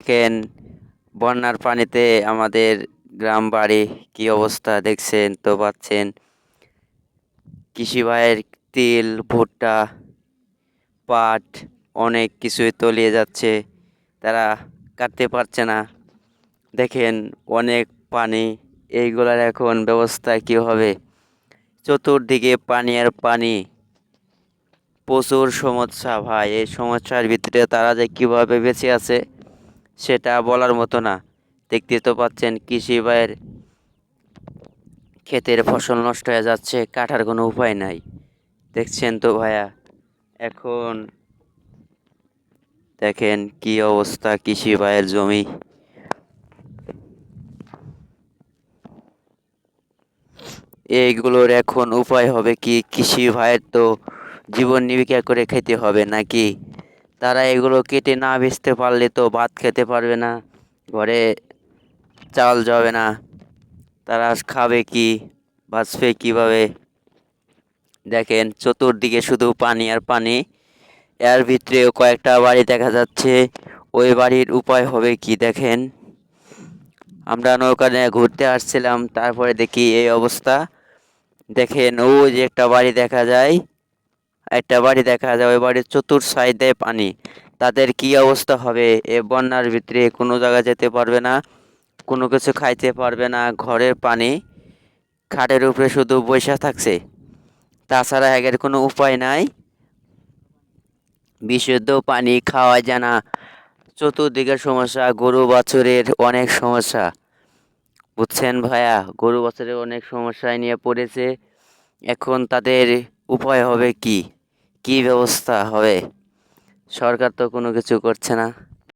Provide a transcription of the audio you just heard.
দেখেন বন্যার পানিতে আমাদের গ্রাম বাড়ি কি অবস্থা দেখছেন তো পাচ্ছেন। কৃষি ভাইয়ের তিল, ভুট্টা, পাট অনেক কিছুই তলিয়ে যাচ্ছে। তারা কাটতে পারছে না। দেখেন অনেক পানি, এইগুলার এখন ব্যবস্থা কি হবে? চতুর্দিকে পানি আর পানি, প্রচুর সমস্যা ভাই। এই সমস্যার ভিতরে তারা যে কিভাবে বেঁচে আছে সেটা বলার মতো না। দেখতে তো পাচ্ছেন কৃষি ভাইয়ের ক্ষেতের ফসল নষ্ট হয়ে যাচ্ছে, কাটার কোনো উপায় নাই। দেখছেন তো ভাইয়া, এখন দেখেন কি অবস্থা কৃষি ভাইয়ের জমি। এইগুলোর এখন উপায় হবে কি? কৃষি ভাইয়ের তো জীবন জীবিকা করে খেতে হবে নাকি? তারা এগুলো কেটে না বেচতে পারলে তো ভাত খেতে পারবে না, ঘরে চাল যাবে না। তারা খাবে কি? বাঁচবে কিভাবে? দেখেন চতুর্দিকে শুধু পানি আর পানি। এর ভিতরেও কয়েকটা বাড়ি দেখা যাচ্ছে। ওই বাড়ির উপায় হবে কি? দেখেন আমরা নৌকা নিয়ে ঘুরতে আসছিলাম, তারপরে দেখি এই অবস্থা। দেখেন ওই যে একটা বাড়ি দেখা যায়, ওই বাড়ির চতুর সাইডে পানি। তাদের কি অবস্থা হবে? এ বন্যার ভিতরে কোনো জায়গায় যেতে পারবে না, কোনো কিছু খাইতে পারবে না, ঘরের পানি, খাটের উপরে শুধু বৈশা থাকছে। তাছাড়া একের কোনো উপায় নাই, বিশুদ্ধ পানি খাওয়া যায় না। চতুর্দিকের সমস্যা, গরু বাছুরের অনেক সমস্যা। বুঝছেন ভাইয়া, গরু বাছুরের অনেক সমস্যায় নিয়ে পড়েছে। এখন তাদের উপায় হবে কি? কি ব্যবস্থা হবে? সরকার তো কোনো কিছু করছে না।